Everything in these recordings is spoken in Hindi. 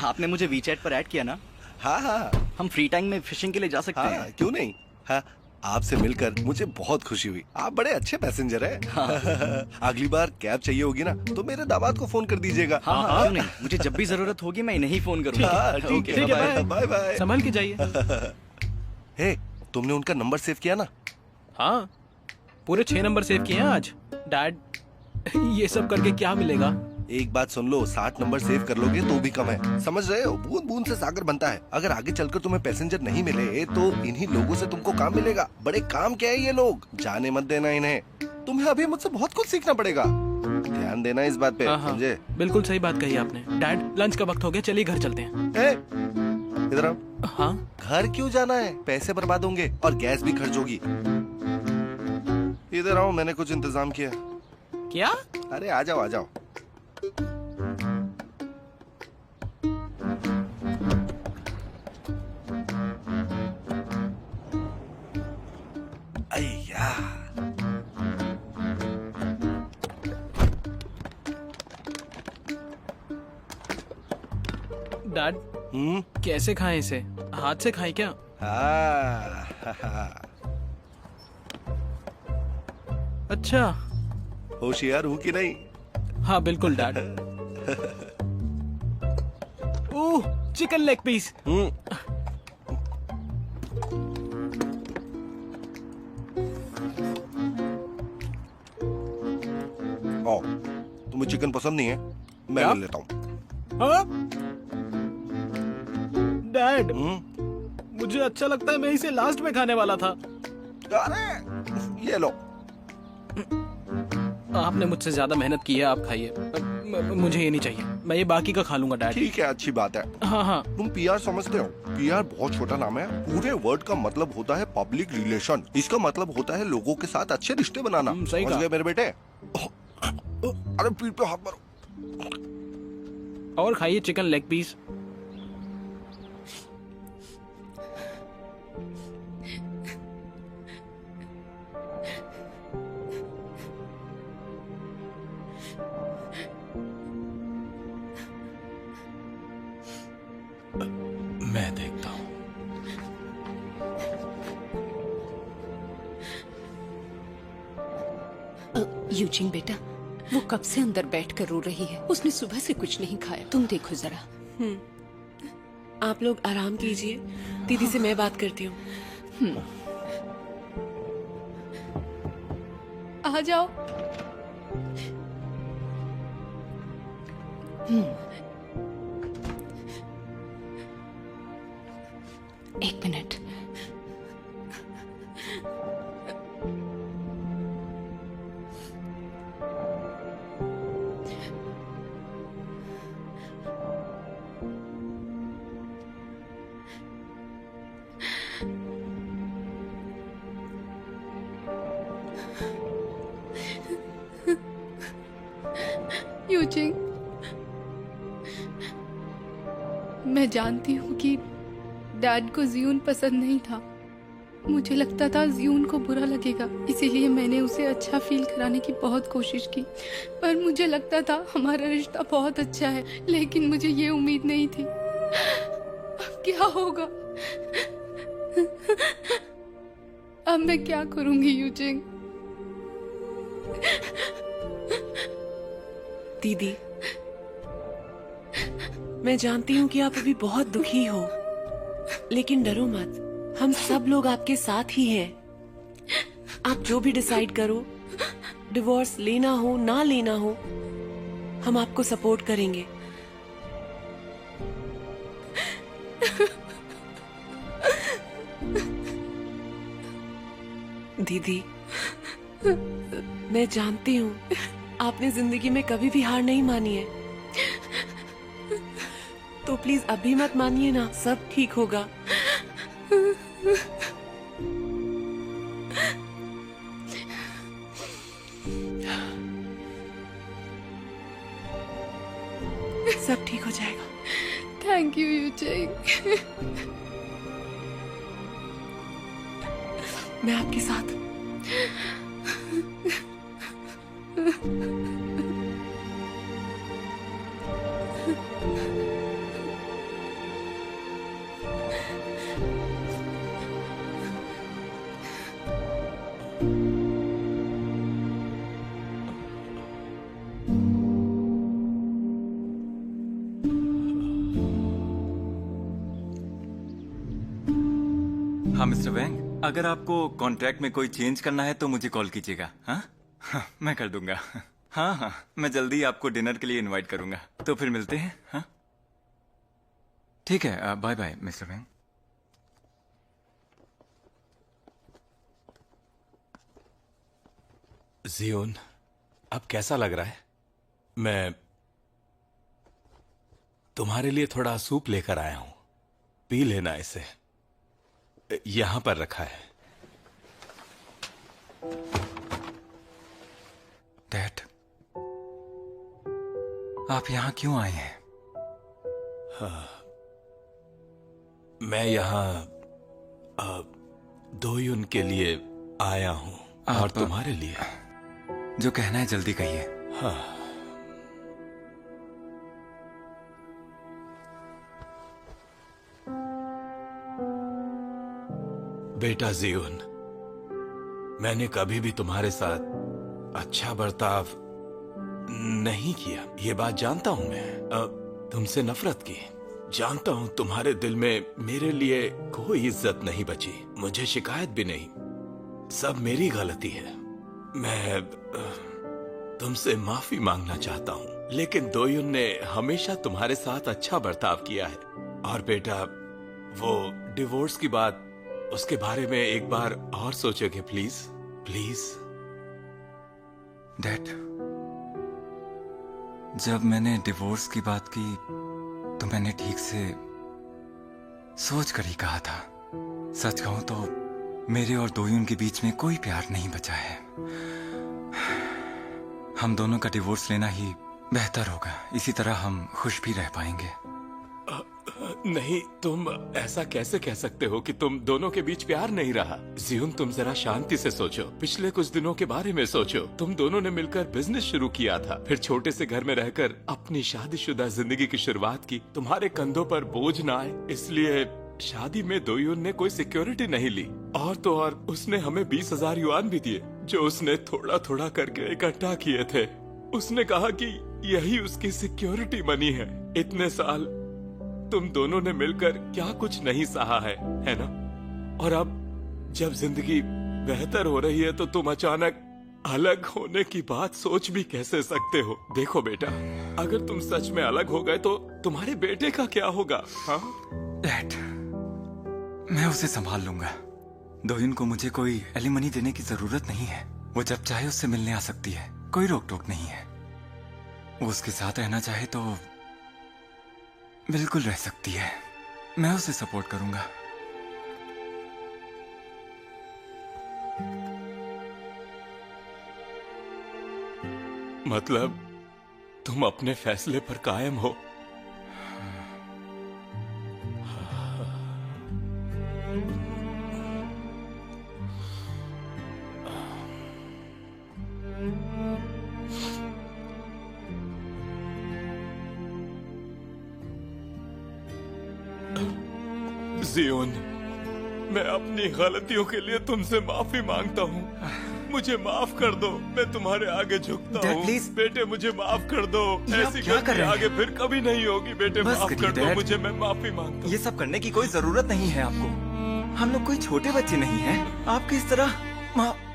आपने मुझे वीचैट पर ऐड किया ना? हाँ हाँ, हम फ्री टाइम में फिशिंग के लिए जा सकते हाँ हैं। क्यों नहीं। हाँ, आपसे मिलकर मुझे बहुत खुशी हुई। आप बड़े अच्छे पैसेंजर हैं। हाँ। अगली बार कैब चाहिए होगी ना तो मेरे दामाद को फोन कर दीजिएगा। हाँ हाँ, क्यों नहीं, मुझे जब भी जरूरत होगी मैं इन्हें ही फोन करूंगा। हाँ, ठीक है, बाय। Bye bye. संभल के जाइए। हे, तुमने उनका नंबर सेव किया ना? हाँ, पूरे 6 नंबर सेव किए हैं आज। डैड, ये सब करके क्या मिलेगा? एक बात सुन लो, 60 नंबर सेव कर लोगे तो भी कम है। समझ रहे हो, बूंद बूंद से सागर बनता है। अगर आगे चलकर तुम्हें पैसेंजर नहीं मिले तो इन्हीं लोगों से तुमको काम मिलेगा। बड़े काम क्या है ये लोग, जाने मत देना इन्हें। तुम्हें अभी मुझसे बहुत कुछ सीखना पड़ेगा। ध्यान देना इस बात पे, समझे? बिल्कुल सही बात कही आपने। डैड, लंच का वक्त हो गया, चलिए घर चलते हैं। इधर आओ। हाँ, घर क्यों जाना है? पैसे बर्बाद होंगे और गैस भी खर्च होगी। इधर आओ, मैंने कुछ इंतजाम किया। क्या? अरे आ जाओ आ जाओ। अय्या। डैड, कैसे खाएं इसे? हाथ से खाएं क्या? अच्छा, होशियार हूँ कि नहीं? हाँ बिल्कुल डैड। ओह, चिकन लेग पीस। आओ, तुम्हें चिकन पसंद नहीं है? मैं ले लेता हूँ। हाँ? डैड, मुझे अच्छा लगता है, मैं इसे लास्ट में खाने वाला था। अरे ये लो। आपने मुझसे ज्यादा मेहनत की है, आप खाइए। मुझे ये नहीं चाहिए, मैं ये बाकी का खा लूंगा डैड। ठीक है, अच्छी बात है। हाँ हाँ। तुम पीआर समझते हो? पीआर बहुत छोटा नाम है। पूरे वर्ड का मतलब होता है पब्लिक रिलेशन। इसका मतलब होता है लोगों के साथ अच्छे रिश्ते बनाना। सही समझ गए मेरे बेटे? अरे पीठ पे हाथ मारो। और खाइए चिकन लेग पीस। मैं देखता हूं। यूजिन बेटा, वो कब से अंदर बैठकर रो रही है। उसने सुबह से कुछ नहीं खाया। तुम देखो जरा। आप लोग आराम कीजिए, दीदी से मैं बात करती हूँ। आ जाओ। एक मिनट। यूजिन, मैं जानती हूँ कि डैड को जियून पसंद नहीं था। मुझे लगता था जियून को बुरा लगेगा, इसीलिए मैंने उसे अच्छा फील कराने की बहुत कोशिश की। पर मुझे लगता था हमारा रिश्ता बहुत अच्छा है, लेकिन मुझे ये उम्मीद नहीं थी। क्या होगा? अब मैं क्या करूंगी यूजिन? दीदी, मैं जानती हूँ कि आप अभी बहुत दुखी हो, लेकिन डरो मत, हम सब लोग आपके साथ ही हैं। आप जो भी डिसाइड करो, डिवोर्स लेना हो ना लेना हो, हम आपको सपोर्ट करेंगे। दीदी, मैं जानती हूँ आपने जिंदगी में कभी भी हार नहीं मानी है, तो प्लीज अभी मत मानिए ना, सब ठीक होगा। सब ठीक हो जाएगा। थैंक यू यूचिंग। मैं आपके साथ हूँ। हाँ मिस्टर वैंग, अगर आपको कॉन्ट्रैक्ट में कोई चेंज करना है तो मुझे कॉल कीजिएगा। हाँ, मैं कर दूंगा। हाँ, मैं जल्दी आपको डिनर के लिए इनवाइट करूंगा। तो फिर मिलते हैं। हाँ, ठीक है, bye bye mister Wang. Xeon, अब कैसा लग रहा है? मैं तुम्हारे लिए थोड़ा सूप लेकर आया हूं, पी लेना इसे। यहां पर रखा है। डैड, आप यहाँ क्यों आए हैं? मैं यहां दोयुन के लिए आया हूं। और तुम्हारे लिए? जो कहना है जल्दी कहिए। हाँ, बेटा जियोन, मैंने कभी भी तुम्हारे साथ अच्छा बर्ताव नहीं किया, ये बात जानता हूं मैं। तुमसे नफरत की, जानता हूं। तुम्हारे दिल में मेरे लिए कोई इज्जत नहीं बची, मुझे शिकायत भी नहीं। सब मेरी गलती है। मैं तुमसे माफी मांगना चाहता हूं, लेकिन दोयुन ने हमेशा तुम्हारे साथ अच्छा बर्ताव किया है। और बेटा, वो डिवोर्स की बात, उसके बारे में एक बार और सोचोगे प्लीज? प्लीज डैड, जब मैंने डिवोर्स की बात की तो मैंने ठीक से सोच कर ही कहा था। सच कहूं तो मेरे और दोयुन के बीच में कोई प्यार नहीं बचा है। हम दोनों का डिवोर्स लेना ही बेहतर होगा, इसी तरह हम खुश भी रह पाएंगे। नहीं, तुम ऐसा कैसे कह सकते हो कि तुम दोनों के बीच प्यार नहीं रहा? जियोन, तुम जरा शांति से सोचो। पिछले कुछ दिनों के बारे में सोचो। तुम दोनों ने मिलकर बिजनेस शुरू किया था, फिर छोटे से घर में रहकर अपनी शादीशुदा जिंदगी की शुरुआत की। तुम्हारे कंधों पर बोझ न आए, इसलिए शादी में दोयुन ने कोई सिक्योरिटी नहीं ली। और तो और उसने हमें 20,000 युआन भी दिए, जो उसने थोड़ा थोड़ा करके इकट्ठा किए थे। उसने कहा कि यही उसकी सिक्योरिटी मनी है। इतने साल तुम दोनों ने मिलकर क्या कुछ नहीं सहा है ना? और अब जब जिंदगी बेहतर हो रही है तो तुम अचानक अलग होने की बात सोच भी कैसे सकते हो? देखो बेटा, अगर तुम सच में अलग हो गए तो तुम्हारे बेटे का क्या होगा? हाँ डैड, मैं उसे संभाल लूंगा। दोयुन को मुझे कोई एलिमनी देने की जरूरत नहीं है। वो जब चाहे उससे मिलने आ सकती है, कोई रोक टोक नहीं है। वो उसके साथ रहना चाहे तो बिल्कुल रह सकती है। मैं उसे सपोर्ट करूंगा। मतलब तुम अपने फैसले पर कायम हो? जियोन, मैं अपनी गलतियों के लिए तुमसे माफी मांगता हूँ। मुझे माफ कर दो, मैं तुम्हारे आगे झुकता Dad, हूँ। please। बेटे, मुझे माफ कर दो। ये आप ऐसी क्या कर गलती रहे हैं? आगे फिर कभी नहीं होगी। बेटे, बस माफ करिए, कर दो Dad। मुझे, मैं माफी मांगता हूँ। ये सब करने की कोई जरूरत नहीं है आपको। हम लोग कोई छोटे बच्चे नहीं हैं। आपकी इस तरह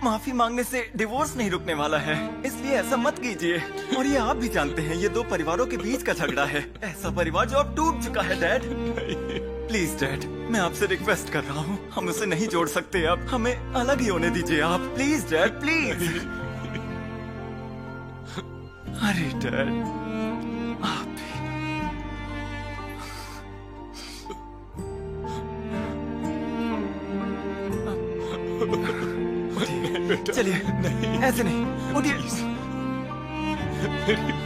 माफी मांगने से डिवोर्स नहीं रुकने वाला है, इसलिए ऐसा मत कीजिए। और ये आप भी जानते हैं, ये दो परिवारों के बीच का झगड़ा है। ऐसा परिवार जो अब टूट चुका है डैड। नहीं, प्लीज डैड, मैं आपसे रिक्वेस्ट कर रहा हूँ, हम उसे नहीं जोड़ सकते अब, हमें अलग ही होने दीजिए आप, प्लीज डैड, प्लीज। अरे डैड, आप भी। चलिए, नहीं, ऐसे नहीं, उठिए,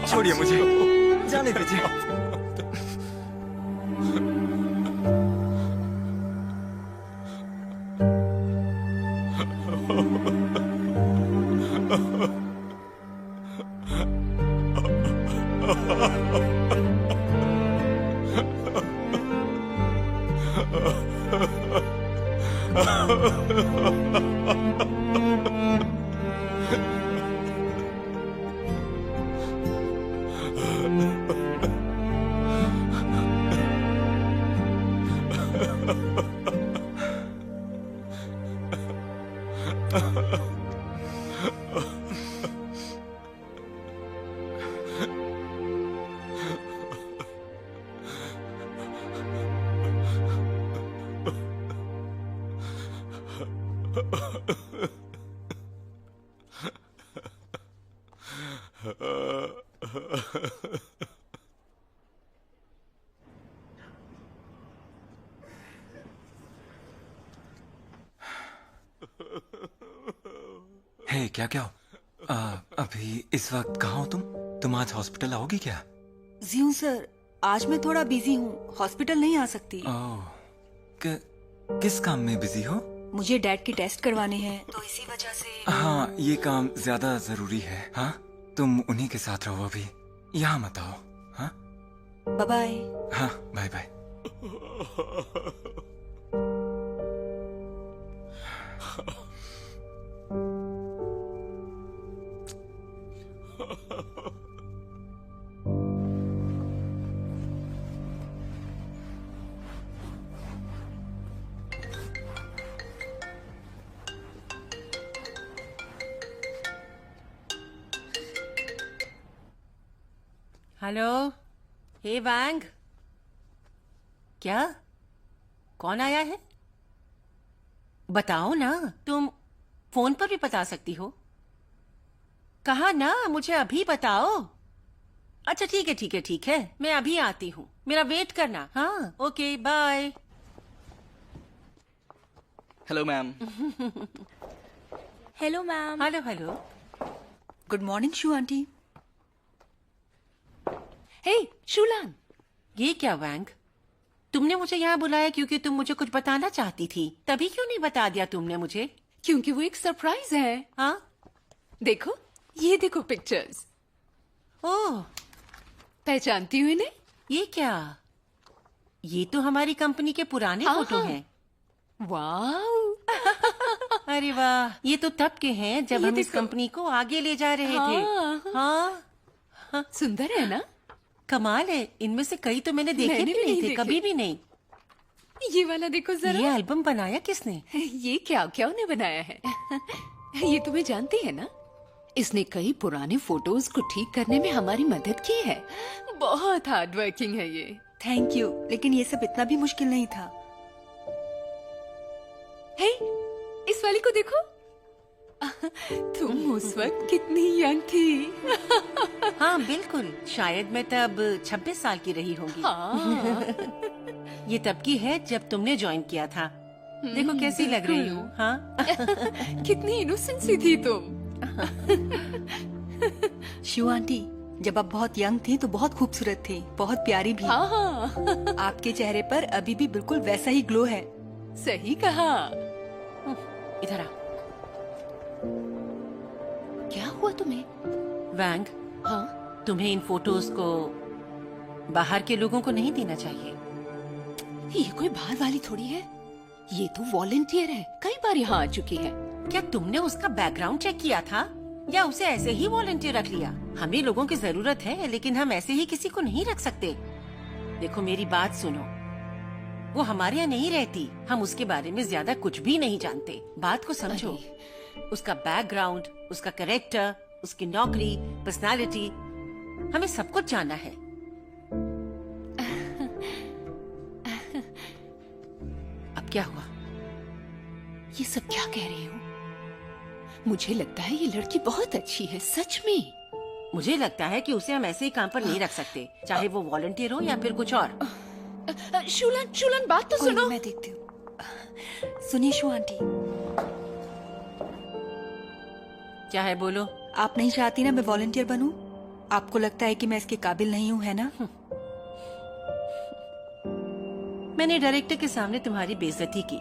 छोड़िए मुझे, जाने दीजिए। हे, क्या क्या हो? अभी इस वक्त कहाँ हो तुम आज हॉस्पिटल आओगी क्या? जियून सर, आज मैं थोड़ा बिजी हूँ, हॉस्पिटल नहीं आ सकती। ओह, किस काम में बिजी हो? मुझे डैड के टेस्ट करवाने हैं, तो इसी वजह से। हाँ, ये काम ज्यादा जरूरी है। हाँ, तुम उन्हीं के साथ रहो अभी, यहाँ मत आओ। हाँ, बाय बाय। हाँ, बाय बाय। हेलो, हे वैंग, क्या? कौन आया है? बताओ ना, तुम फोन पर भी बता सकती हो। कहा ना, मुझे अभी बताओ। अच्छा ठीक है ठीक है ठीक है, मैं अभी आती हूँ, मेरा वेट करना। हाँ, okay, bye. Hello ma'am. Hello ma'am. Hello hello. Good morning Shu aunty. Hey Shulan, ये क्या वैंग? तुमने मुझे यहाँ बुलाया क्योंकि तुम मुझे कुछ बताना चाहती थी, तभी क्यों नहीं बता दिया तुमने मुझे? क्योंकि वो एक सरप्राइज है। हाँ, देखो, ये देखो पिक्चर्स। ओह, पहचानती हो इन्हें? ये क्या? ये तो हमारी कंपनी के पुराने हाँ, फोटो हाँ। हैं। वाओ। अरे वाह, ये तो तब के हैं जब ये हम इस देखो। कंपनी को आगे ले जा रहे हाँ, थे। हाँ, सुंदर है ना? कमाल है, इनमें से कई तो मैंने देखे मैंने भी भी नहीं नहीं थे, देखे। कभी भी नहीं। ये वाला देखो जरा। ये एल्बम बनाया किसने? ये क्या क्या उन्हें बनाया है? ये तुम्हें जानती है ना? इसने कई पुराने फोटोज को ठीक करने में हमारी मदद की है। बहुत हार्ड वर्किंग है ये। थैंक यू, लेकिन ये सब इतना भी मुश्किल नहीं था। हे, इस वाली को देखो। तुम उस वक्त कितनी यंग थी। हाँ बिल्कुल, शायद मैं तब 26 साल की रही होंगी। हाँ। ये तब की है जब तुमने ज्वाइन किया था। देखो कैसी लग रही हूँ। हाँ। कितनी इनोसेंट सी थी तुम। शू आंटी, जब आप बहुत यंग थी तो बहुत खूबसूरत थी, बहुत प्यारी भी। हाँ हाँ। आपके चेहरे पर अभी भी बिल्कुल वैसा ही ग्लो है। सही कहा। इधर आ। क्या हुआ तुम्हें? वैंग, हाँ, तुम्हें इन फोटोज को बाहर के लोगों को नहीं देना चाहिए। ये कोई बाहर वाली थोड़ी है। ये तो वॉलंटियर है, कई बार यहाँ आ चुकी है। क्या तुमने उसका बैकग्राउंड चेक किया था या उसे ऐसे ही वॉलंटियर रख लिया? हमें लोगों की जरूरत है, लेकिन हम ऐसे ही किसी को नहीं रख सकते। देखो मेरी बात सुनो, वो हमारे यहाँ नहीं रहती, हम उसके बारे में ज्यादा कुछ भी नहीं जानते। बात को समझो, उसका बैकग्राउंड, उसका कैरेक्टर, उसकी नौकरी, पर्सनालिटी, हमें सब कुछ जानना है। क्या हुआ? ये सब क्या कह रही हो? मुझे लगता है ये लड़की बहुत अच्छी है, सच में। मुझे लगता है कि उसे हम ऐसे ही काम पर नहीं रख सकते, चाहे वो वॉलंटियर हो या फिर कुछ और। शूलन, शूलन, बात तो कोई नहीं, सुनो। मैं देखती हूँ। सुनिए शु आंटी, क्या है, बोलो। आप नहीं चाहती ना मैं वॉलंटियर बनूं? आपको लगता है कि मैं इसके काबिल नहीं हूँ, है ना? मैंने डायरेक्टर के सामने तुम्हारी बेइज्जती की,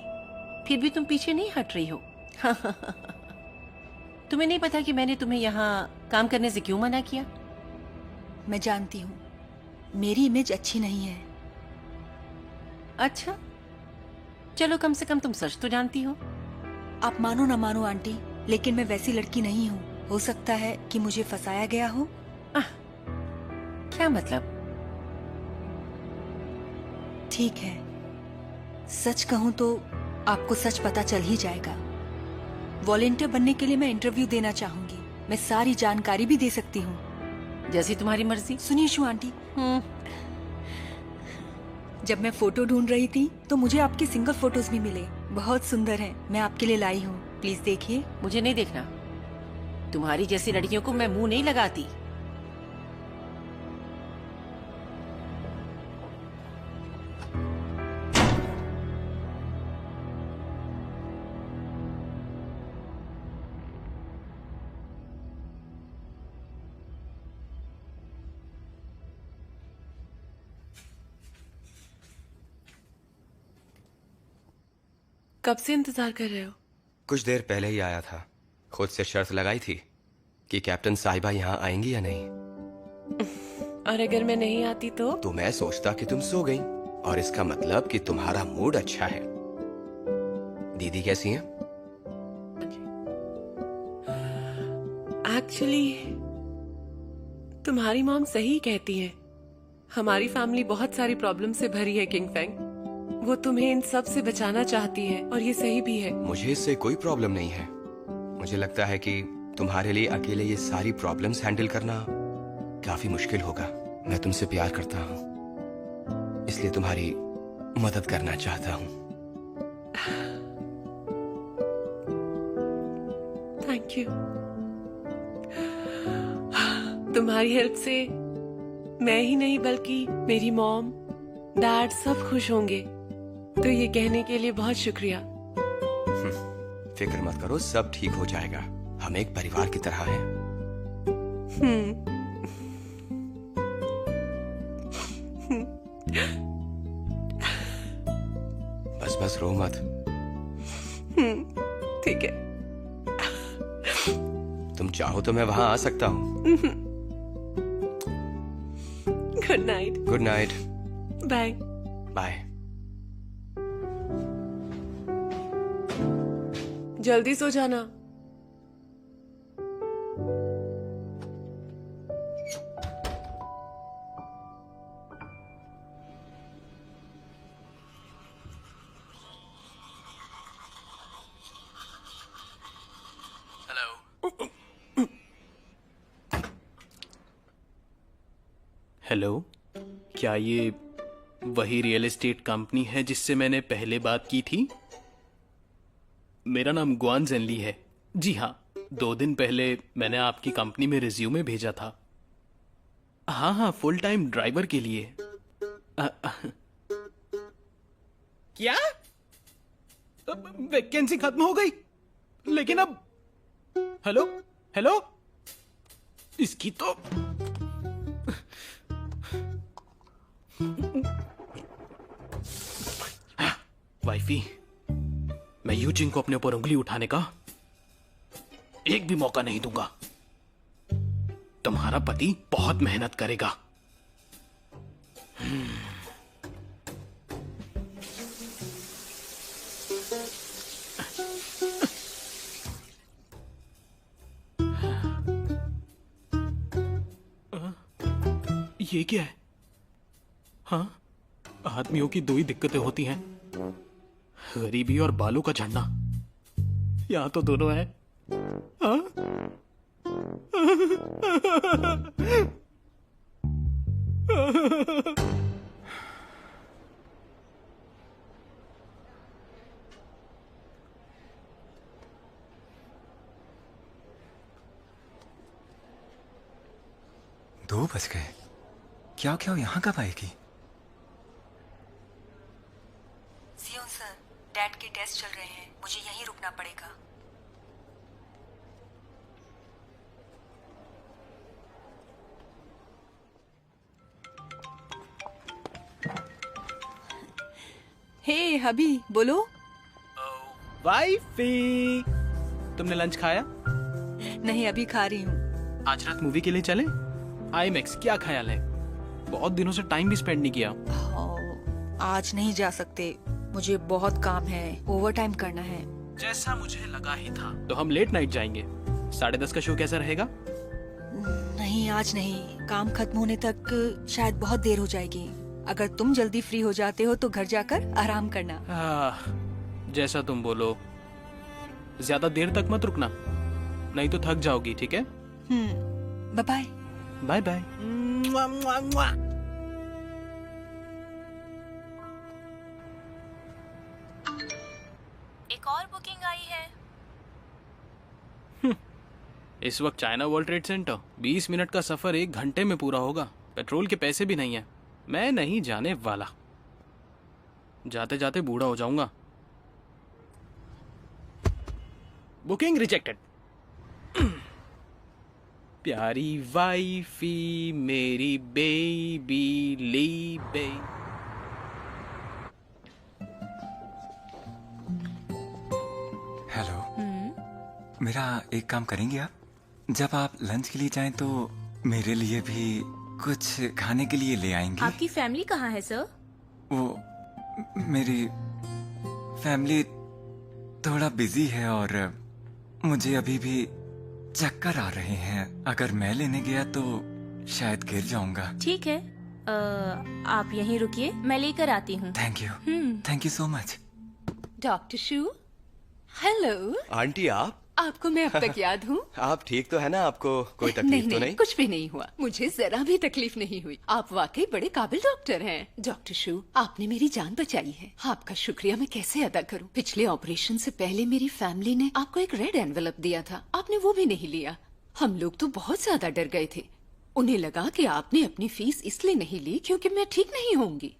फिर भी तुम पीछे नहीं हट रही हो। तुम्हें नहीं पता कि मैंने तुम्हें यहाँ काम करने से क्यों मना किया? मैं जानती हूँ मेरी इमेज अच्छी नहीं है। अच्छा, चलो कम से कम तुम सच तो जानती हो। आप मानो ना मानो आंटी, लेकिन मैं वैसी लड़की नहीं हूँ। हो सकता है कि मुझे फंसाया गया हो। क्या मतलब? ठीक है, सच कहूँ तो आपको सच पता चल ही जाएगा। वॉलंटियर बनने के लिए मैं इंटरव्यू देना चाहूंगी। मैं सारी जानकारी भी दे सकती हूँ। जैसी तुम्हारी मर्जी। सुनिए शु आंटी, जब मैं फोटो ढूंढ रही थी तो मुझे आपके सिंगल फोटोज भी मिले। बहुत सुंदर हैं। मैं आपके लिए लाई हूँ, प्लीज देखिए। मुझे नहीं देखना। तुम्हारी जैसी लड़कियों को मैं मुंह नहीं लगाती। कब से इंतजार कर रहे हो? कुछ देर पहले ही आया था। खुद से शर्त लगाई थी कि कैप्टन साहिबा यहाँ आएंगी या नहीं। और अगर मैं नहीं आती तो मैं सोचता कि तुम सो गई, और इसका मतलब कि तुम्हारा मूड अच्छा है। दीदी कैसी हैं? एक्चुअली तुम्हारी मॉम सही कहती है। हमारी फैमिली बहुत सारी प्रॉब्लम से भरी है किंग फेंग। वो तुम्हें इन सब से बचाना चाहती है और ये सही भी है। मुझे इससे कोई प्रॉब्लम नहीं है। मुझे लगता है कि तुम्हारे लिए अकेले ये सारी प्रॉब्लम्स हैंडल करना काफी मुश्किल होगा। मैं तुमसे प्यार करता हूँ, इसलिए तुम्हारी मदद करना चाहता हूँ। Thank you. तुम्हारी हेल्प से मैं ही नहीं बल्कि मेरी मॉम, डैड सब खुश होंगे। तो ये कहने के लिए बहुत शुक्रिया। फिक्र मत करो, सब ठीक हो जाएगा। हम एक परिवार की तरह हैं। बस बस रो मत। ठीक है। तुम चाहो तो मैं वहां आ सकता हूँ। Good night. Good night. Bye bye. जल्दी सो जाना। हेलो, क्या ये वही रियल एस्टेट कंपनी है जिससे मैंने पहले बात की थी? मेरा नाम गुआन जेनली है। जी हाँ, 2 दिन पहले मैंने आपकी कंपनी में रिज्यूमे भेजा था। हाँ, फुल टाइम ड्राइवर के लिए। क्या? वैकेंसी खत्म हो गई? लेकिन अब हेलो हेलो, इसकी तो वाइफी, मैं यूजिन को अपने ऊपर उंगली उठाने का एक भी मौका नहीं दूंगा। तुम्हारा पति बहुत मेहनत करेगा। ये क्या है? हाँ, आदमियों की 2 ही दिक्कतें होती हैं, गरीबी और बालों का झड़ना। यहां तो दोनों है। हाँ? 2 बज गए। क्या क्या यहाँ कब आएगी? जियोन सर, डैड के टेस्ट चल रहे हैं, मुझे यहीं रुकना पड़ेगा। हे हबी, बोलो। वाइफी, तुमने लंच खाया? नहीं, अभी खा रही हूँ। आज रात मूवी के लिए चले? आईमैक्स, क्या ख्याल है? बहुत दिनों से टाइम भी स्पेंड नहीं किया। आज नहीं जा सकते, मुझे बहुत काम है, ओवर टाइम करना है। जैसा मुझे लगा ही था। तो हम लेट नाइट जाएंगे। 10:30 का शो कैसा रहेगा? नहीं, आज नहीं, काम खत्म होने तक शायद बहुत देर हो जाएगी। अगर तुम जल्दी फ्री हो जाते हो तो घर जाकर आराम करना। जैसा तुम बोलो। ज्यादा देर तक मत रुकना, नहीं तो थक जाओगी, ठीक है? Bye bye. Bye bye. एक और बुकिंग आई है। इस वक्त China World Trade Center 20 minute का सफर 1 घंटे में पूरा होगा। पेट्रोल के पैसे भी नहीं है। मैं नहीं जाने वाला, जाते जाते बूढ़ा हो जाऊंगा। Booking rejected. प्यारी वाइफी, मेरी बेबी लीबे। हेलो। मेरा एक काम करेंगे आप? जब आप लंच के लिए जाएं तो मेरे लिए भी कुछ खाने के लिए ले आएंगे? आपकी फैमिली कहाँ है सर? वो मेरी फैमिली थोड़ा बिजी है और मुझे अभी भी चक्कर आ रहे हैं। अगर मैं लेने गया तो शायद गिर जाऊंगा। ठीक है, आप यहीं रुकिए, मैं लेकर आती हूँ। Thank you so much. Doctor shoe, hello. Aunty, आपको मैं अब तक याद हूँ? आप ठीक तो है ना? आपको कोई तकलीफ तो नहीं? कुछ भी नहीं हुआ, मुझे जरा भी तकलीफ नहीं हुई। आप वाकई बड़े काबिल डॉक्टर हैं। डॉक्टर शू, आपने मेरी जान बचाई है। आपका शुक्रिया मैं कैसे अदा करूँ? पिछले ऑपरेशन से पहले मेरी फैमिली ने आपको एक रेड एनवेलप दिया था, आपने वो भी नहीं लिया। हम लोग तो बहुत ज्यादा डर गए थे। उन्हें लगा कि आपने अपनी फीस इसलिए नहीं ली क्योंकि मैं ठीक नहीं होंगी।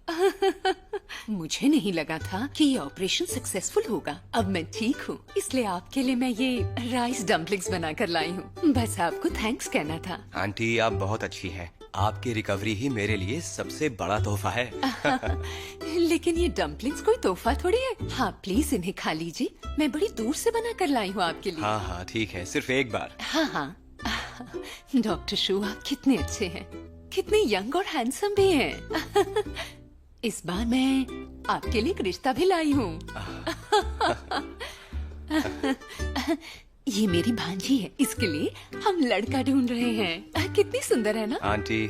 मुझे नहीं लगा था कि ये ऑपरेशन सक्सेसफुल होगा। अब मैं ठीक हूँ, इसलिए आपके लिए मैं ये राइस डम्पलिंग्स बना कर लाई हूँ। बस आपको थैंक्स कहना था। आंटी, आप बहुत अच्छी है। आपकी रिकवरी ही मेरे लिए सबसे बड़ा तोहफा है। लेकिन ये डम्पलिंग्स कोई तोहफा थोड़ी है। हाँ, प्लीज इन्हें खा लीजिए, मैं बड़ी दूर से बना कर लाई हूँ आपके लिए। हाँ, ठीक है, सिर्फ एक बार। हाँ। डॉक्टर शू, आप कितने अच्छे हैं, कितने यंग और हैंडसम भी हैं। इस बार मैं आपके लिए एक रिश्ता भी लाई हूँ। ये मेरी भांजी है, इसके लिए हम लड़का ढूंढ रहे हैं। कितनी सुंदर है ना? आंटी,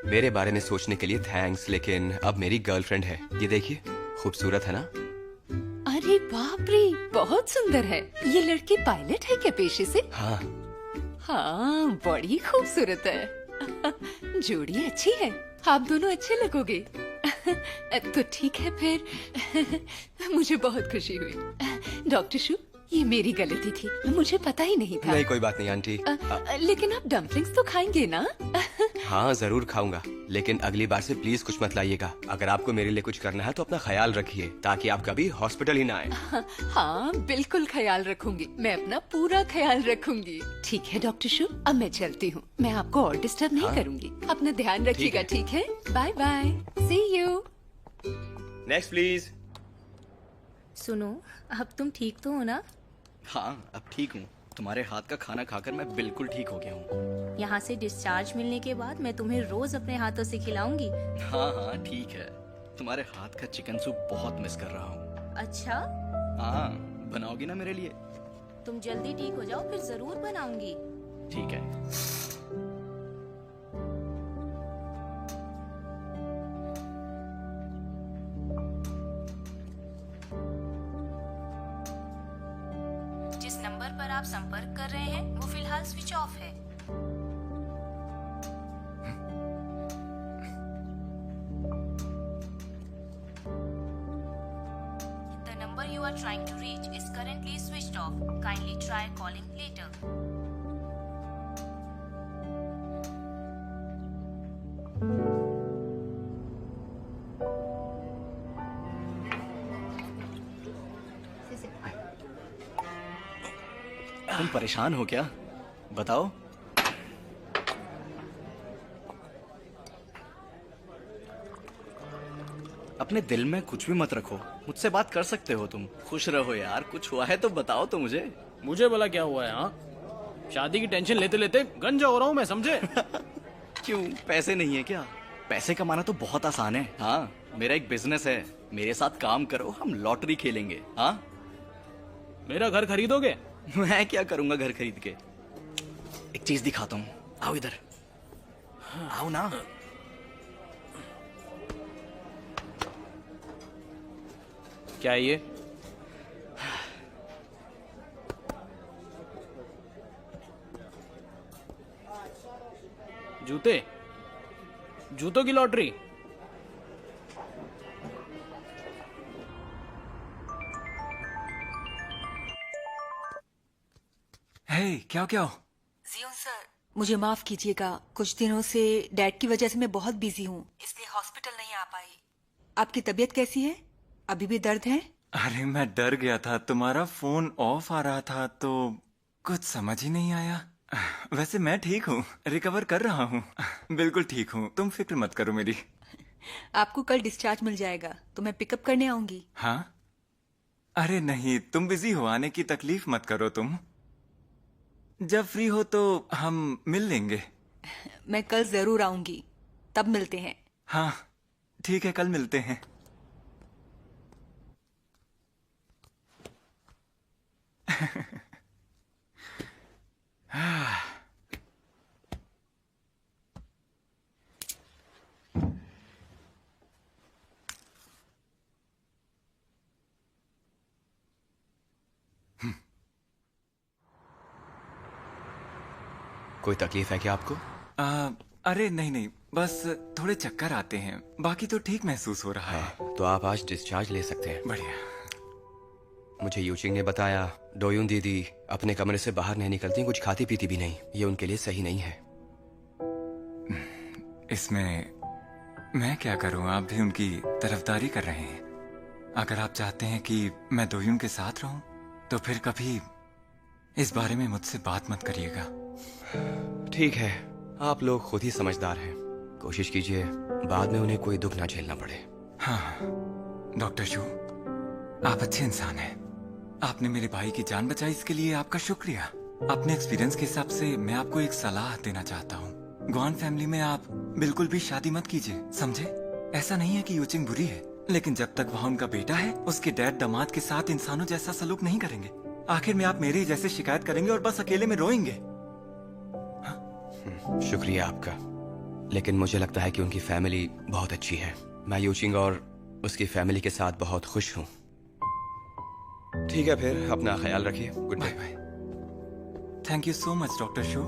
मेरे बारे में सोचने के लिए थैंक्स, लेकिन अब मेरी गर्लफ्रेंड है। ये देखिए, खूबसूरत है ना? अरे बाप रे, बहुत सुंदर है। ये लड़की पायलट है क्या पेशे से? हाँ, बड़ी खूबसूरत है। जोड़ी अच्छी है, आप दोनों अच्छे लगोगे। तो ठीक है फिर। मुझे बहुत खुशी हुई। डॉक्टर शू, ये मेरी गलती थी, मुझे पता ही नहीं था। नहीं, कोई बात नहीं आंटी। लेकिन आप डम्पलिंग्स तो खाएंगे ना? हाँ, जरूर खाऊंगा, लेकिन अगली बार से प्लीज कुछ मत लाइएगा। अगर आपको मेरे लिए कुछ करना है तो अपना ख्याल रखिए, ताकि आप कभी हॉस्पिटल ही ना आए। हाँ, बिल्कुल ख्याल रखूंगी, मैं अपना पूरा ख्याल रखूंगी। ठीक है डॉक्टर शू, अब मैं चलती हूँ। मैं आपको और डिस्टर्ब नहीं करूंगी। अपना ध्यान रखिएगा, ठीक है? Bye bye, see you. Next please. सुनो, अब तुम ठीक तो हो ना? हाँ, अब ठीक हूँ। तुम्हारे हाथ का खाना खाकर मैं बिल्कुल ठीक हो गया हूँ। यहाँ से डिस्चार्ज मिलने के बाद मैं तुम्हें रोज अपने हाथों से खिलाऊंगी। हाँ, ठीक है। तुम्हारे हाथ का चिकन सूप बहुत मिस कर रहा हूँ। अच्छा? हाँ, बनाओगी ना मेरे लिए? तुम जल्दी ठीक हो जाओ, फिर जरूर बनाऊंगी। ठीक है। जिस नंबर पर आप संपर्क कर रहे हैं वो फिलहाल स्विच ऑफ है। The number you are trying to reach is currently switched off. Kindly try calling later. तुम परेशान हो क्या? बताओ। अपने दिल में कुछ भी मत रखो, मुझसे बात कर सकते हो तुम। खुश रहो यार, कुछ हुआ है तो बताओ तो मुझे। मुझे बोला क्या हुआ है? हाँ, शादी की टेंशन लेते लेते गंजा हो रहा हूँ मैं, समझे? क्यों, पैसे नहीं है क्या? पैसे कमाना तो बहुत आसान है। हाँ, मेरा एक बिजनेस है, मेरे साथ काम करो, हम लॉटरी खेलेंगे। हाँ, मेरा घर खरीदोगे? मैं क्या करूंगा घर खरीद के? एक चीज दिखाता हूँ, आओ इधर, आओ ना। क्या है ये? जूते? जूतों की लॉटरी? हे, क्या क्या हो? जियोन सर, मुझे माफ कीजिएगा, कुछ दिनों से डैड की वजह से मैं बहुत बिजी हूँ, इसलिए हॉस्पिटल नहीं आ पाई। आपकी तबीयत कैसी है? अभी भी दर्द है? अरे मैं डर गया था, तुम्हारा फोन ऑफ आ रहा था तो कुछ समझ ही नहीं आया। वैसे मैं ठीक हूँ, रिकवर कर रहा हूँ, बिल्कुल ठीक हूँ, तुम फिक्र मत करो मेरी। आपको कल डिस्चार्ज मिल जाएगा तो मैं पिकअप करने आऊंगी। हाँ? अरे नहीं, तुम बिजी हो, आने की तकलीफ मत करो तुम। जब फ्री हो तो हम मिल लेंगे। मैं कल जरूर आऊंगी, तब मिलते हैं। हाँ ठीक है, कल मिलते हैं। कोई तकलीफ है क्या आपको? अरे नहीं नहीं, बस थोड़े चक्कर आते हैं, बाकी तो ठीक महसूस हो रहा है। तो आप आज डिस्चार्ज ले सकते हैं। बढ़िया। मुझे यूचिंग ने बताया डोयुन दीदी अपने कमरे से बाहर नहीं निकलती, कुछ खाती पीती भी नहीं, ये उनके लिए सही नहीं है। इसमें मैं क्या करूं, आप भी उनकी तरफदारी कर रहे हैं। अगर आप चाहते हैं कि मैं डोयुन के साथ रहूं तो फिर कभी इस बारे में मुझसे बात मत करिएगा। ठीक है, आप लोग खुद ही समझदार हैं, कोशिश कीजिए बाद में उन्हें कोई दुख ना झेलना पड़े। हाँ डॉक्टर शू, आप अच्छे इंसान हैं, आपने मेरे भाई की जान बचाई, इसके लिए आपका शुक्रिया। अपने एक्सपीरियंस के हिसाब से मैं आपको एक सलाह देना चाहता हूँ। ग्वान फैमिली में आप बिल्कुल भी शादी मत कीजिए, समझे? ऐसा नहीं है कि यूचिंग बुरी है, लेकिन जब तक वहाँ उनका बेटा है, उसके डैड दामाद के साथ इंसानों जैसा सलूक नहीं करेंगे। आखिर में आप मेरे ही जैसे शिकायत करेंगे और बस अकेले में रोएंगे। शुक्रिया आपका, लेकिन मुझे लगता है कि उनकी फैमिली बहुत अच्छी है। मैं यूचिंग और उसकी फैमिली के साथ बहुत खुश हूँ। ठीक है, फिर अपना ख्याल रखिए। Goodbye bye. Thank you so much doctor शो।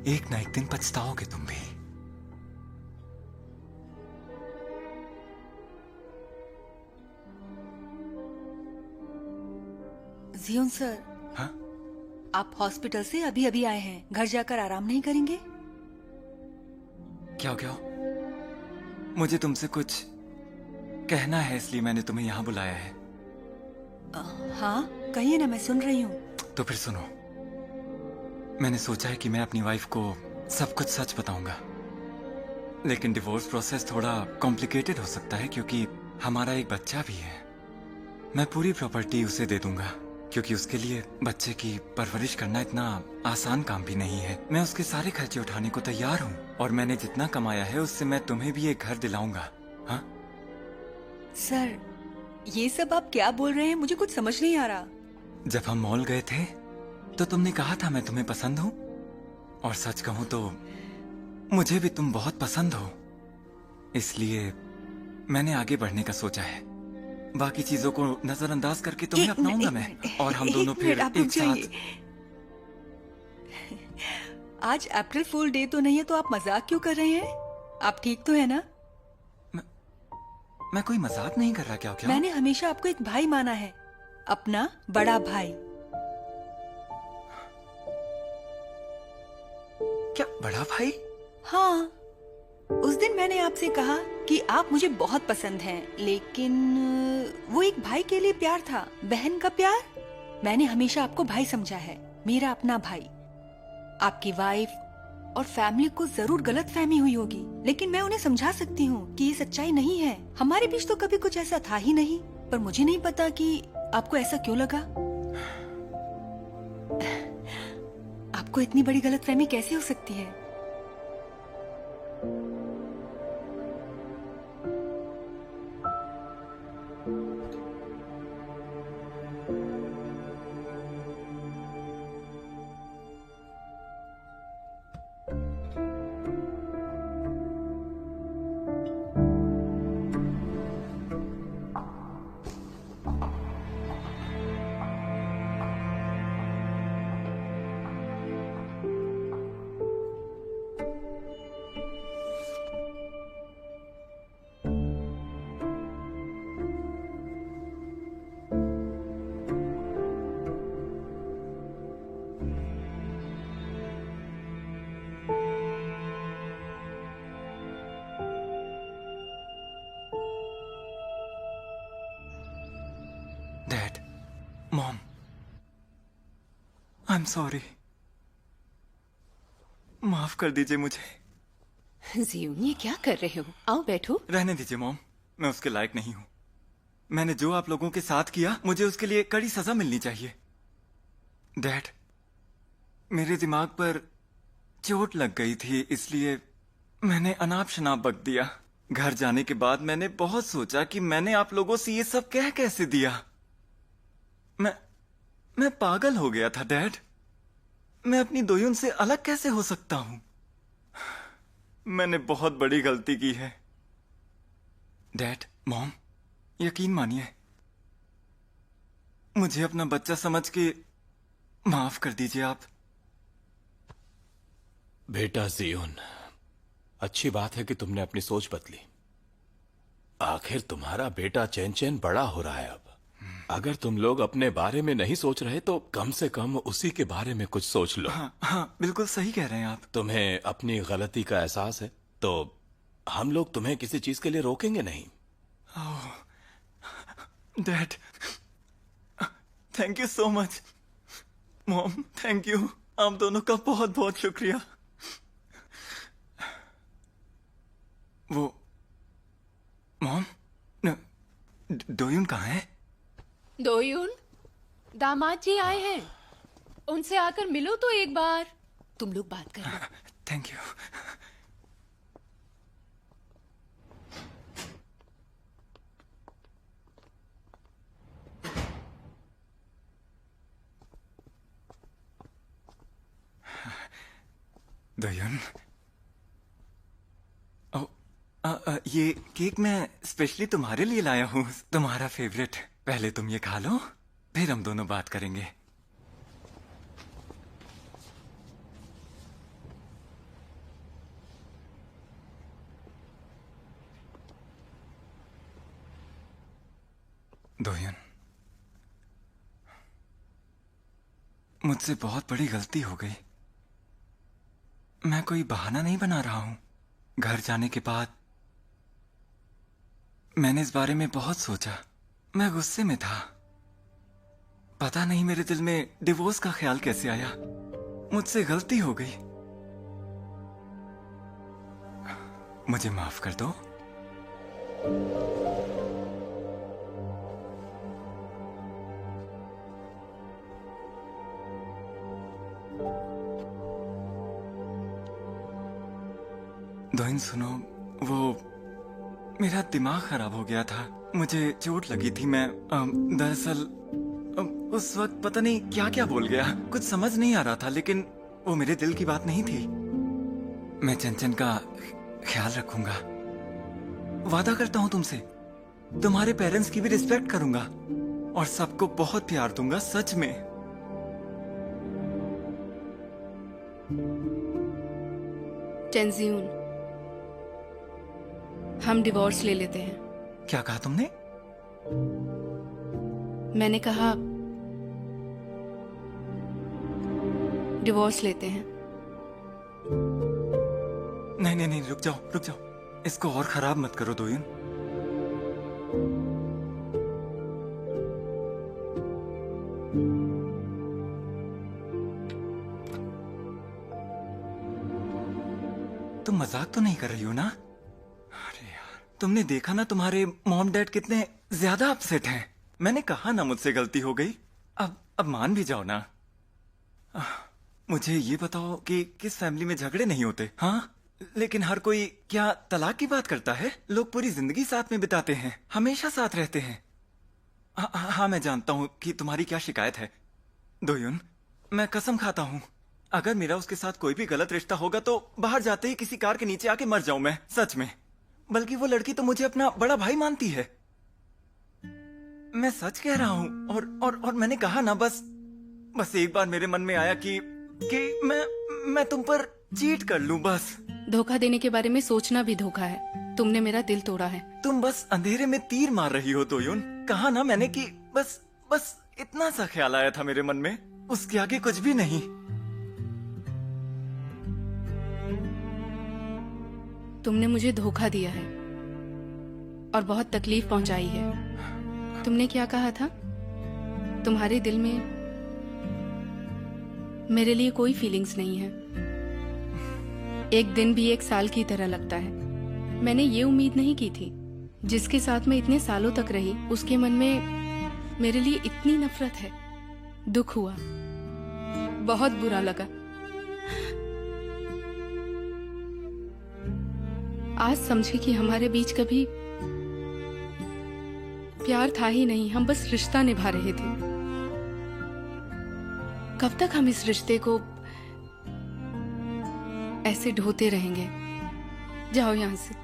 एक ना एक दिन पछताओगे तुम भी। जियोन सर, हाँ? आप हॉस्पिटल से अभी अभी आए हैं, घर जाकर आराम नहीं करेंगे? क्या क्या? मुझे तुमसे कुछ कहना है, इसलिए मैंने तुम्हें यहाँ बुलाया है। हाँ कहिए ना, मैं सुन रही हूँ। तो फिर सुनो, मैंने सोचा है कि मैं अपनी वाइफ को सब कुछ सच बताऊंगा, लेकिन डिवोर्स प्रोसेस थोड़ा कॉम्प्लिकेटेड हो सकता है क्योंकि हमारा एक बच्चा भी है। मैं पूरी प्रॉपर्टी उसे दे दूंगा क्योंकि उसके लिए बच्चे की परवरिश करना इतना आसान काम भी नहीं है। मैं उसके सारे खर्चे उठाने को तैयार हूँ और मैंने जितना कमाया है उससे मैं तुम्हें भी एक घर दिलाऊंगा। हाँ सर, ये सब आप क्या बोल रहे हैं? मुझे कुछ समझ नहीं आ रहा। जब हम मॉल गए थे तो तुमने कहा था मैं तुम्हें पसंद हूँ, और सच कहूँ तो मुझे भी तुम बहुत पसंद हो, इसलिए मैंने आगे बढ़ने का सोचा है। बाकी चीजों को नजरअंदाज करके तुम्हें अपनाऊंगा मैं, और हम दोनों फिर एक साथ। आज अप्रैल फूल डे तो नहीं है, तो आप मजाक क्यों कर रहे हैं? आप ठीक तो है ना? मैं कोई मजाक नहीं कर रहा। क्या क्या? मैंने हमेशा आपको एक भाई माना है, अपना बड़ा भाई। क्या बड़ा भाई? हाँ, उस दिन मैंने आपसे कहा कि आप मुझे बहुत पसंद हैं, लेकिन वो एक भाई के लिए प्यार था, बहन का प्यार। मैंने हमेशा आपको भाई समझा है, मेरा अपना भाई। आपकी वाइफ और फैमिली को जरूर गलत फहमी हुई होगी, लेकिन मैं उन्हें समझा सकती हूँ कि ये सच्चाई नहीं है। हमारे बीच तो कभी कुछ ऐसा था ही नहीं, पर मुझे नहीं पता कि आपको ऐसा क्यों लगा। आपको इतनी बड़ी गलतफहमी कैसे हो सकती है? Dad, mom, I am sorry. माफ कर दीजिए मुझे। जियून, ये क्या कर रहे हो? आओ बैठो। रहने दीजिए मॉम, मैं उसके लायक नहीं हूं। मैंने जो आप लोगों के साथ किया, मुझे उसके लिए कड़ी सजा मिलनी चाहिए। डैड, मेरे दिमाग पर चोट लग गई थी, इसलिए मैंने अनाप शनाप बक दिया। घर जाने के बाद मैंने बहुत सोचा कि मैंने आप लोगों से ये सब कह कैसे दिया। मैं पागल हो गया था डैड। मैं अपनी दोयुन से अलग कैसे हो सकता हूं? मैंने बहुत बड़ी गलती की है। डैड, मॉम, यकीन मानिए, मुझे अपना बच्चा समझ के माफ कर दीजिए आप। बेटा जियोन, अच्छी बात है कि तुमने अपनी सोच बदली। आखिर तुम्हारा बेटा चैन चैन बड़ा हो रहा है अब। अगर तुम लोग अपने बारे में नहीं सोच रहे तो कम से कम उसी के बारे में कुछ सोच लो। हाँ, बिल्कुल सही कह रहे हैं आप। तुम्हें अपनी गलती का एहसास है तो हम लोग तुम्हें किसी चीज के लिए रोकेंगे नहीं। Dad, thank you so much. Mom, thank you. आप दोनों का बहुत बहुत शुक्रिया। वो मॉम, डोयुन कहाँ है? दोयुन, दामाद जी आए हैं, उनसे आकर मिलो तो एक बार। तुम लोग बात कर लो। Thank you. दोयुन, ये केक मैं स्पेशली तुम्हारे लिए लाया हूँ, तुम्हारा फेवरेट। पहले तुम ये खा लो, फिर हम दोनों बात करेंगे। दोयुन, मुझसे बहुत बड़ी गलती हो गई। मैं कोई बहाना नहीं बना रहा हूं। घर जाने के बाद मैंने इस बारे में बहुत सोचा। मैं गुस्से में था। पता नहीं मेरे दिल में डिवोर्स का ख्याल कैसे आया। मुझसे गलती हो गई। मुझे माफ कर दो। दोइन सुनो, वो मेरा दिमाग खराब हो गया था। मुझे चोट लगी थी। मैं दरअसल उस वक्त पता नहीं क्या क्या बोल गया। कुछ समझ नहीं आ रहा था, लेकिन वो मेरे दिल की बात नहीं थी। मैं चंचन का ख्याल रखूंगा। वादा करता हूं तुमसे। तुम्हारे पेरेंट्स की भी रिस्पेक्ट करूंगा और सबको बहुत प्यार दूंगा, सच में। टेंजियून, हम डिवोर्स ले लेते हैं। क्या कहा तुमने? मैंने कहा डिवोर्स लेते हैं। नहीं नहीं नहीं, रुक जाओ रुक जाओ। इसको और खराब मत करो दोयुन। तुम मजाक तो नहीं कर रही हो ना? अरे यार, तुमने देखा ना तुम्हारे मॉम डैड कितने ज्यादा अपसेट हैं। मैंने कहा ना मुझसे गलती हो गई। अब मान भी जाओ ना। मुझे ये बताओ कि किस फैमिली में झगड़े नहीं होते? हाँ, लेकिन हर कोई क्या तलाक की बात करता है? लोग पूरी जिंदगी साथ में बिताते हैं, हमेशा साथ रहते हैं। हाँ, मैं जानता हूँ कि तुम्हारी क्या शिकायत है दोयुन। मैं कसम खाता हूँ, अगर मेरा उसके साथ कोई भी गलत रिश्ता होगा तो बाहर जाते ही किसी कार के नीचे आके मर जाऊं मैं, सच में। बल्कि वो लड़की तो मुझे अपना बड़ा भाई मानती है। मैं सच कह रहा हूँ। और मैंने कहा ना, बस एक बार मेरे मन में आया कि मैं तुम पर चीट कर लूं बस। धोखा देने के बारे में सोचना भी धोखा है। तुमने मेरा दिल तोड़ा है। तुम बस अंधेरे में तीर मार रही हो दोयुन। कहा ना मैंने कि बस इतना सा ख्याल आया था मेरे मन में, उसके आगे कुछ भी नहीं। तुमने मुझे धोखा दिया है और बहुत तकलीफ पहुंचाई है। तुमने क्या कहा था? तुम्हारे दिल में मेरे लिए कोई फीलिंग्स नहीं है। एक दिन भी एक साल की तरह लगता है। मैंने ये उम्मीद नहीं की थी। जिसके साथ मैं इतने सालों तक रही, उसके मन में मेरे लिए इतनी नफरत है। दुख हुआ, बहुत बुरा लगा। आज समझी कि हमारे बीच कभी प्यार था ही नहीं, हम बस रिश्ता निभा रहे थे। कब तक हम इस रिश्ते को ऐसे ढोते रहेंगे? जाओ यहां से।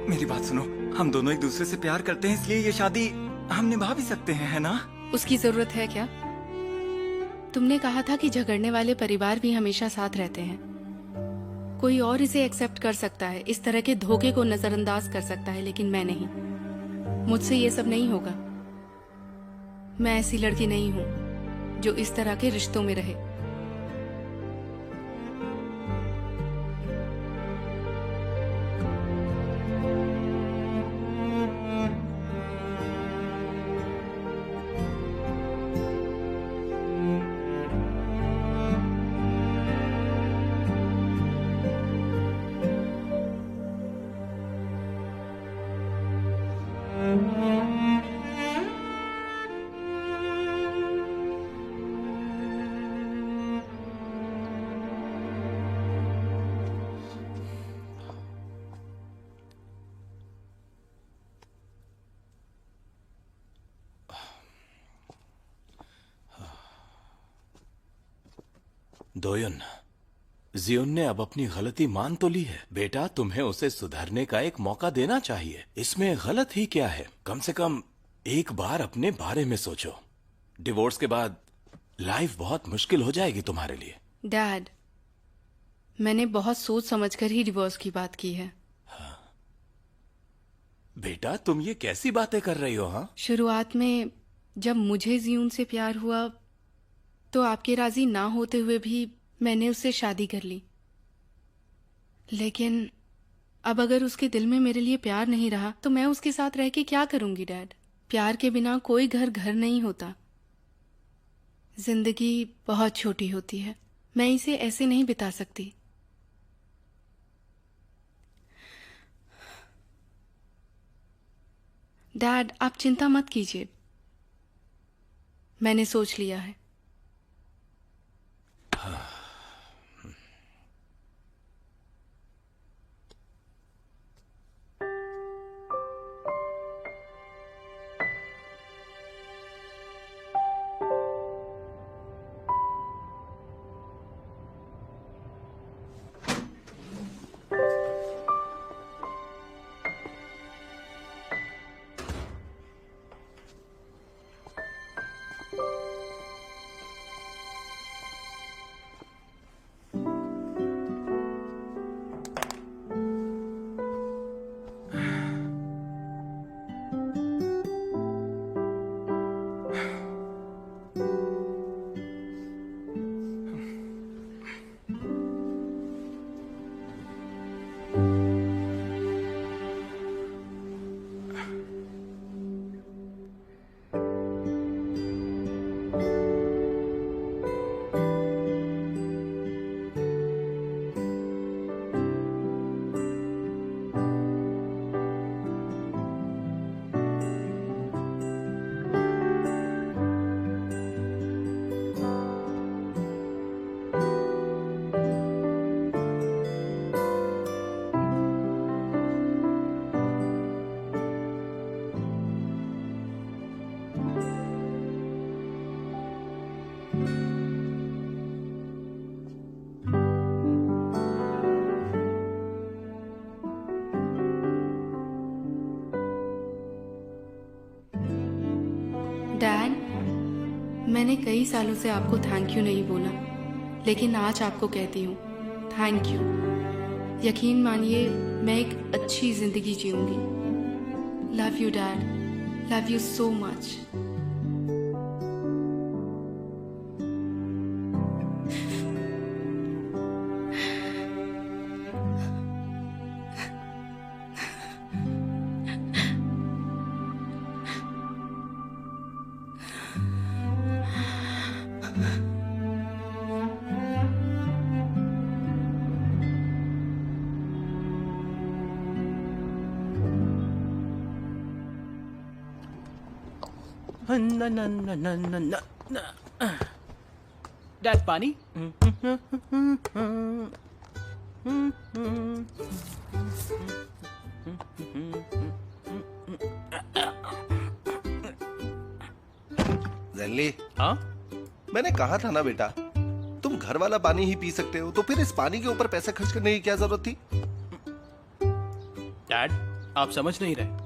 मेरी बात सुनो, हम दोनों एक दूसरे से प्यार करते हैं, इसलिए ये शादी हम निभा भी सकते हैं, है ना? उसकी जरूरत है क्या? तुमने कहा था कि झगड़ने वाले परिवार भी हमेशा साथ रहते हैं। कोई और इसे एक्सेप्ट कर सकता है, इस तरह के धोखे को नजरअंदाज कर सकता है, लेकिन मैं नहीं। मुझसे ये सब नहीं होगा। मैं ऐसी लड़की नहीं हूं जो इस तरह के रिश्तों में रहे। दोयुन, जियोन ने अब अपनी गलती मान तो ली है। बेटा, तुम्हें उसे सुधरने का एक मौका देना चाहिए। इसमें गलत ही क्या है? कम से कम एक बार अपने बारे में सोचो। डिवोर्स के बाद लाइफ बहुत मुश्किल हो जाएगी तुम्हारे लिए। डैड, मैंने बहुत सोच समझकर ही डिवोर्स की बात की है। बेटा, तुम ये कैसी बातें कर रही हो? हाँ, शुरुआत में जब मुझे जियून से प्यार हुआ तो आपके राजी ना होते हुए भी मैंने उससे शादी कर ली। लेकिन अब अगर उसके दिल में मेरे लिए प्यार नहीं रहा तो मैं उसके साथ रह के क्या करूंगी डैड? प्यार के बिना कोई घर घर नहीं होता। जिंदगी बहुत छोटी होती है, मैं इसे ऐसे नहीं बिता सकती। डैड, आप चिंता मत कीजिए, मैंने सोच लिया है। मैंने कई सालों से आपको थैंक यू नहीं बोला, लेकिन आज आपको कहती हूँ थैंक यू। यकीन मानिए मैं एक अच्छी जिंदगी जीऊंगी। Love you dad, love you so much. Dad पानी। जैनली, हाँ मैंने कहा था ना बेटा, तुम घर वाला पानी ही पी सकते हो, तो फिर इस पानी के ऊपर पैसा खर्च करने की क्या जरूरत थी? डैड, आप समझ नहीं रहे।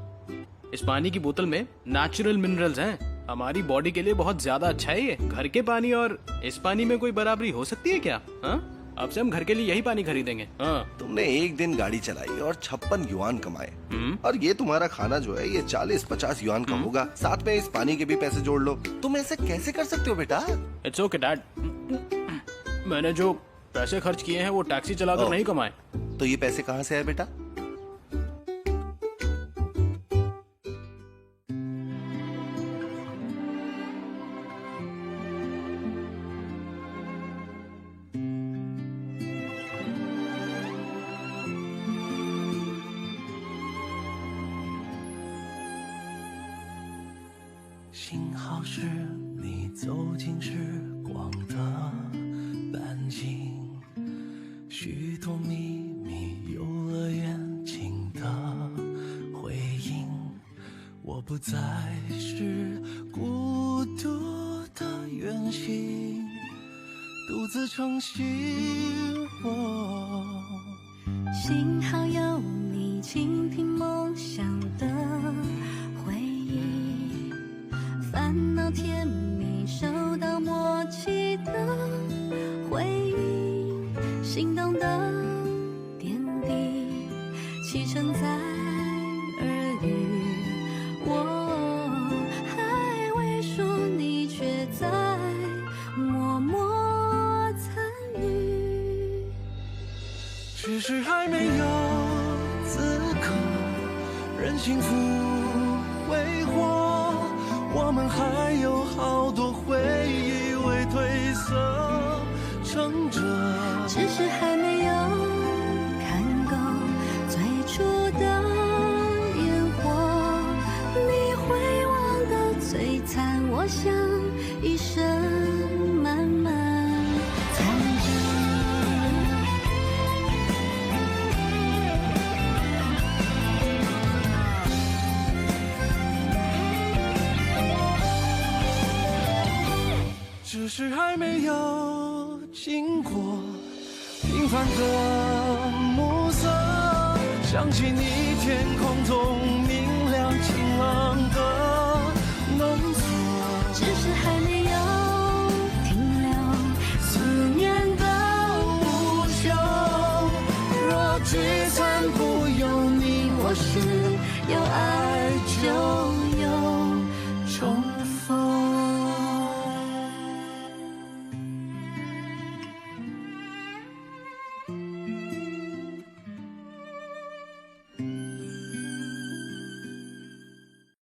इस पानी की बोतल में नेचुरल मिनरल्स हैं। हमारी बॉडी के लिए बहुत ज्यादा अच्छा है ये। घर के पानी और इस पानी में कोई बराबरी हो सकती है क्या? हाँ, अब से हम घर के लिए यही पानी खरीदेंगे। हाँ। तुमने एक दिन गाड़ी चलाई और 56 युआन कमाए, और ये तुम्हारा खाना जो है ये 40-50 युआन का होगा। साथ में इस पानी के भी पैसे जोड़ लो। तुम ऐसे कैसे कर सकते हो बेटा? इट्स ओके डैड, मैंने जो पैसे खर्च किए हैं वो टैक्सी चलाकर नहीं कमाए। तो ये पैसे कहाँ से आए बेटा?幸好有你倾听梦想的回忆，烦恼甜蜜收到默契的回应，心动的点滴启程在耳语，我还未说，你却在默默参与，只是还没有资格任幸福挥霍，我们还有好多回忆未褪色撑着，只是还没有看够最初的烟火，你会忘得璀璨，我想一生慢慢藏着。只是还没有经过平凡的暮色，想起你天空中明亮晴朗的浓缩，只是还没有停留思念的无休。若聚散不由你我是，有爱就